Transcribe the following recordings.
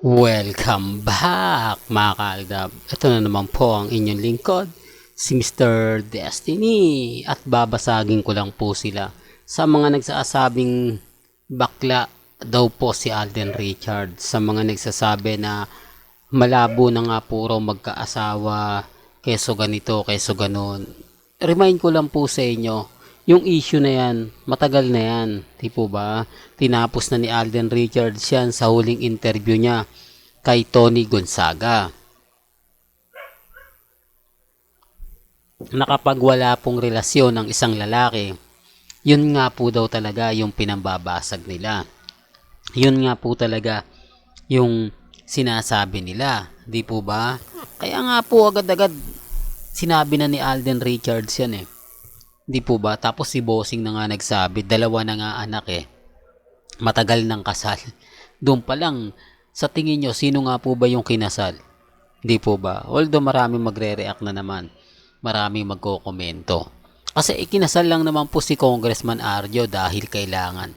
Welcome back mga kaaldab. Ito na naman po ang inyong lingkod, si Mr. Destiny. At babasagin ko lang po sila sa mga nagsasabing bakla daw po si Alden Richards. Sa mga nagsasabi na malabo na nga po raw magkaasawa, keso ganito, keso ganon. Remind ko lang po sa inyo, yung issue na yan, matagal na yan. Di po ba? Tinapos na ni Alden Richards yan sa huling interview niya kay Tony Gonzaga. Nakapagwala pong relasyon ng isang lalaki, yun nga po daw talaga yung pinambabasag nila. Yun nga po talaga yung sinasabi nila. Di po ba? Kaya nga po agad-agad sinabi na ni Alden Richards yan eh. Di po ba? Tapos si Bossing na nga nagsabi, dalawa na nga anak eh. Matagal ng kasal. Doon pa lang, sa tingin nyo, sino nga po ba yung kinasal? Di po ba? Although marami magre-react na naman. Marami magkokomento. Kasi ikinasal lang naman po si Congressman Arjo dahil kailangan.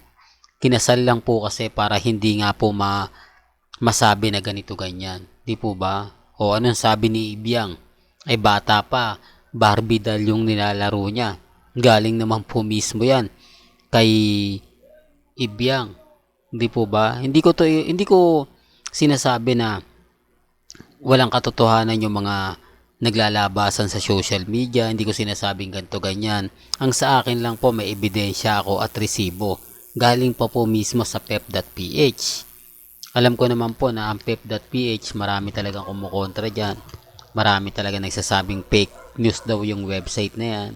Kinasal lang po kasi para hindi nga po masabi na ganito ganyan. Di po ba? O anong sabi ni Ibiang? Ay bata pa, Barbie doll yung nilalaro niya. Galing naman po mismo yan kay Ibiang. Hindi po ba? Hindi ko sinasabi na walang katotohanan yung mga naglalabasan sa social media. Hindi ko sinasabing ganito ganyan. Ang sa akin lang po may ebidensya ako at resibo. Galing pa po mismo sa pep.ph. Alam ko naman po na ang pep.ph marami talagang kumukontra dyan. Marami talaga nagsasabing fake news daw yung website na yan.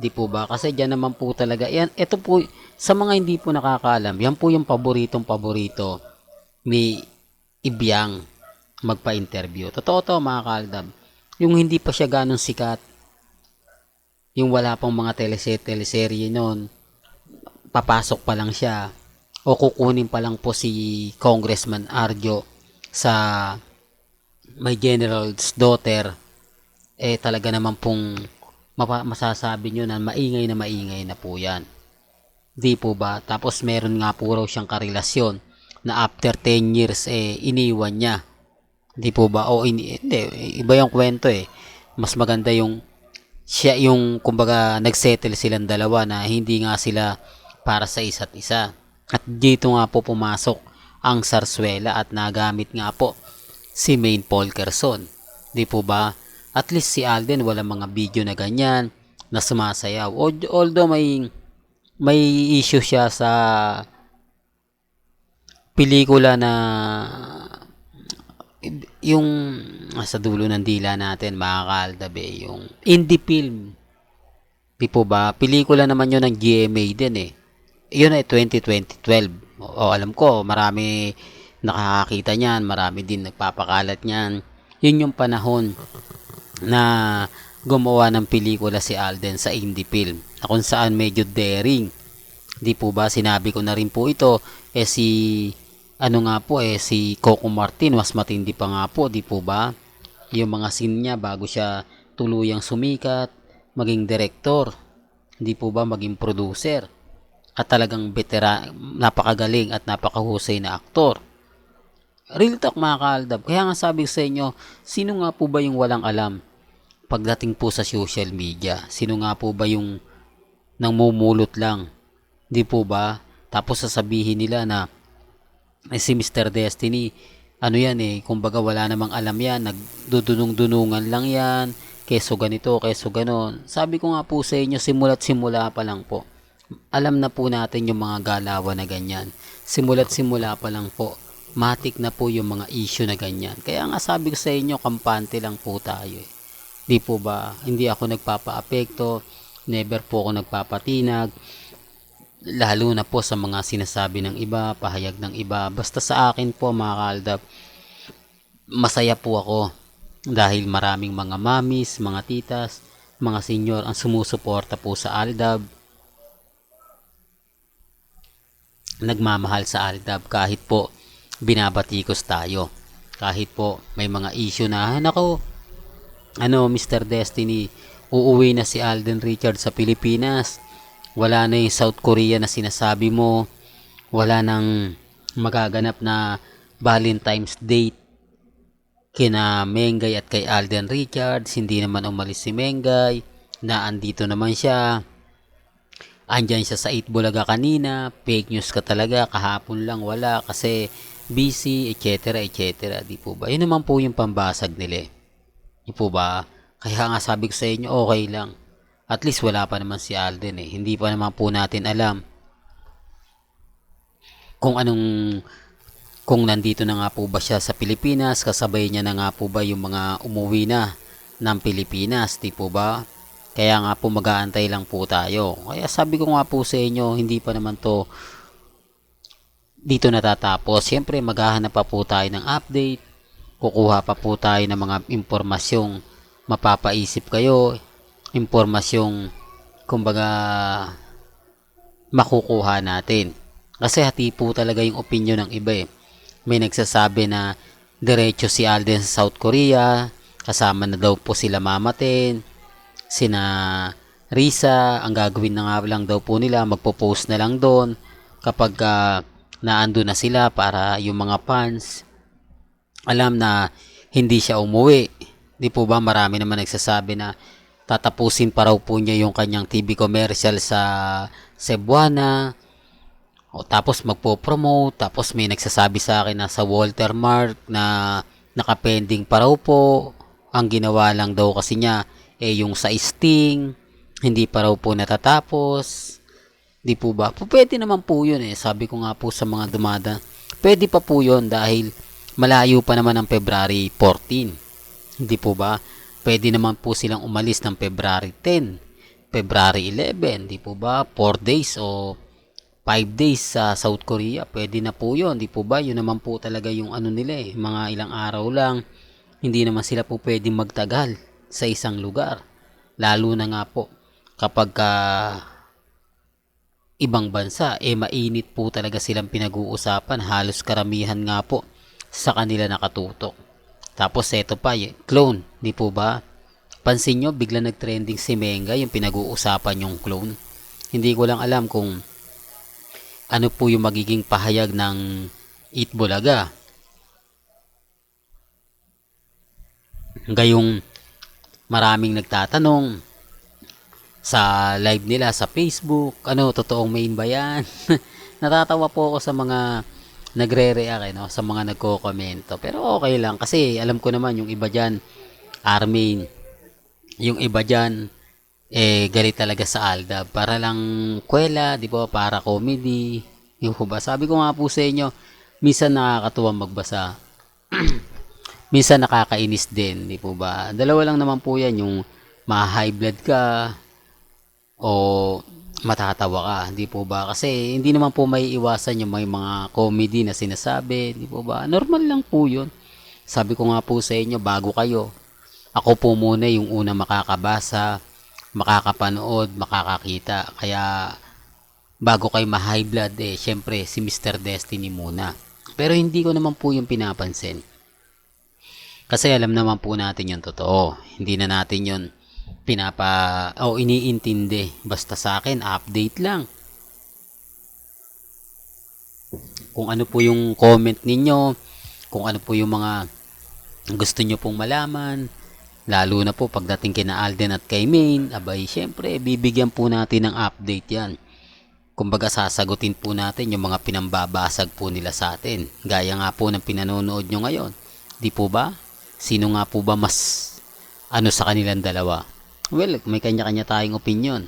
Di po ba? Kasi dyan naman po talaga. Yan, ito po, sa mga hindi po nakakaalam, yan po yung paborito ni Ibiang magpa-interview. Totoo to mga kaaldab. Yung hindi pa siya ganong sikat, yung wala pang mga teleserye noon, papasok pa lang siya, o kukunin pa lang po si Congressman Arjo sa may general's daughter, talaga naman pong masasabi nyo na maingay na po yan. Di po ba? Tapos meron nga po raw siyang karelasyon na after 10 years iniwan niya. Di po ba? Hindi, iba yung kwento eh. Mas maganda yung siya yung kumbaga nagsettle silang dalawa na hindi nga sila para sa isa't isa. At dito nga po pumasok ang sarsuela at nagamit nga po si Maine Polkerson. Di po ba? At least si Alden wala mga video na ganyan na sumasayaw. Although may issue siya sa pelikula na yung sa dulo ng dila natin mga kaaldabe, yung indie film. Di po ba? Pelikula naman yun ng GMA din eh. Yun ay 2012. Alam ko, marami nakakakita niyan, marami din nagpapakalat niyan. Yun yung panahon na gumawa ng pelikula si Alden sa indie film na kung saan medyo daring. Di po ba? Sinabi ko na rin po ito, si Coco Martin, mas matindi pa nga po, di po ba? Yung mga scene niya bago siya tuluyang sumikat, maging director, di po ba, maging producer, at talagang napakagaling at napakahusay na aktor. Real talk mga kaaldab. Kaya nga sabi sa inyo, sino nga po ba yung walang alam pagdating po sa social media? Sino nga po ba yung nangmumulot lang? Di po ba? Tapos sasabihin nila na si Mr. Destiny, ano yan kumbaga wala namang alam yan, nagdudunong-dunungan lang yan, keso ganito, keso ganon. Sabi ko nga po sa inyo, simula't simula pa lang po. Alam na po natin yung mga galawan na ganyan. Simula't simula pa lang po. Matik na po yung mga issue na ganyan. Kaya nga sabi ko sa inyo, kampante lang po tayo. Di po ba? Hindi ako nagpapa-apekto, never po ako nagpapatinag, lalo na po sa mga sinasabi ng iba, pahayag ng iba. Basta sa akin po mga kaaldab, masaya po ako dahil maraming mga mamis, mga titas, mga senior ang sumusuporta po sa Aldab. Nagmamahal sa Aldab kahit po binabatikos tayo. Kahit po may mga issue na, Mr. Destiny, uuwi na si Alden Richards sa Pilipinas. Wala na yung South Korea na sinasabi mo. Wala nang magaganap na Valentine's date kina Mengay at kay Alden Richards. Hindi naman umalis si Mengay, na andito naman siya. Andyan siya sa 8 Bulaga kanina. Fake news ka talaga, kahapon lang wala kasi busy, etc. etc. Di po ba? Yun naman po yung pambasag nila. Di po ba? Kaya nga sabi ko sa inyo, okay lang. At least wala pa naman si Alden eh. Hindi pa naman po natin alam kung kung nandito na nga po ba siya sa Pilipinas, kasabay niya na nga po ba yung mga umuwi na ng Pilipinas, di po ba? Kaya nga po mag-aantay lang po tayo. Kaya sabi ko nga po sa inyo, hindi pa naman to dito natatapos. Siyempre maghahanap pa po tayo ng update, kukuha pa po tayo ng mga impormasyong mapapaisip kayo, impormasyong kumbaga makukuha natin. Kasi hati po talaga yung opinion ng iba eh. May nagsasabi na diretso si Alden sa South Korea, kasama na daw po sila Mamaten, sina Risa, ang gagawin na nga lang daw po nila, magpo-post na lang doon kapag naando na sila para yung mga fans alam na hindi siya umuwi. Di po ba marami naman nagsasabi na tatapusin pa raw po niya yung kanyang TV commercial sa Cebuana. O tapos magpo-promote, tapos may nagsasabi sa akin na sa Walter Mart na nakapending pa raw po. Ang ginawa lang daw kasi niya yung sa Sting, hindi pa raw po natatapos. Di po ba? Pwede naman po yun eh. Sabi ko nga po sa mga dumada, pwede pa po yun dahil malayo pa naman ang February 14. Hindi po ba? Pwede naman po silang umalis ng February 10, February 11, di po ba? 4 days o 5 days sa South Korea, pwede na po yun, di po ba? Yun naman po talaga yung ano nila eh, mga ilang araw lang. Hindi naman sila po pwedeng magtagal sa isang lugar. Lalo na nga po kapag ibang bansa, mainit po talaga silang pinag-uusapan. Halos karamihan nga po sa kanila nakatutok. Tapos eto pa, clone, di po ba? Pansin nyo, bigla nag-trending si Menga, yung pinag-uusapan yung clone. Hindi ko lang alam kung ano po yung magiging pahayag ng Itbulaga. Gayong maraming nagtatanong sa live nila sa Facebook, ano, totoong main ba yan? Natatawa po ako sa mga nagre-react, no? Sa mga nagko-komento. Pero okay lang kasi alam ko naman yung iba dyan, Armin, yung iba dyan, galit talaga sa Aldab. Para lang kwela, di ba? Para comedy. Yung ba? Sabi ko nga po sa inyo, minsan nakakatuwang magbasa. Minsan nakakainis din, di po ba? Dalawa lang naman po yan, yung ma-high blood ka o matatawa ka, di po ba? Kasi hindi naman po may iwasan yung may mga comedy na sinasabi, di po ba? Normal lang po yun. Sabi ko nga po sa inyo, bago kayo, ako po muna yung una makakabasa, makakapanood, makakakita. Kaya bago kayo ma-high blood syempre si Mr. Destiny muna. Pero hindi ko naman po yung pinapansin. Kasi alam naman po natin yung totoo. Hindi na natin yun iniintindi. Basta sa akin, update lang. Kung ano po yung comment ninyo, kung ano po yung mga gusto nyo pong malaman, lalo na po pagdating kina Alden at kay Main, abay, syempre, bibigyan po natin ng update yan. Kumbaga, sasagutin po natin yung mga pinambabasag po nila sa atin. Gaya nga po ng pinanonood nyo ngayon. Di po ba? Sino nga po ba mas sa kanilang dalawa? Well, may kanya-kanya tayong opinion.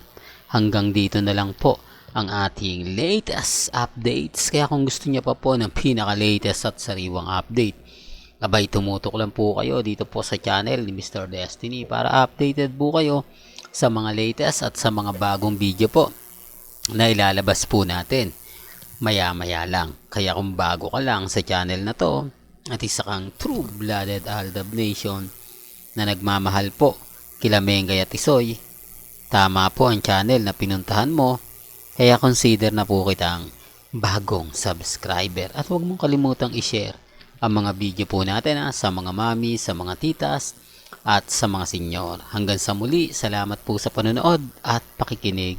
Hanggang dito na lang po ang ating latest updates. Kaya kung gusto niya pa po ng pinaka-latest at sariwang update, abay, tumutok lang po kayo dito po sa channel ni Mr. Destiny para updated po kayo sa mga latest at sa mga bagong video po na ilalabas po natin maya-maya lang. Kaya kung bago ka lang sa channel na to at isa kang true-blooded Aldab Nation na nagmamahal po kila Mengay at Isoy, tama po ang channel na pinuntahan mo. Kaya consider na po kitang bagong subscriber at huwag mong kalimutang i-share ang mga video po natin sa mga mami, sa mga titas at sa mga senyor. Hanggang sa muli, salamat po sa panonood at pakikinig.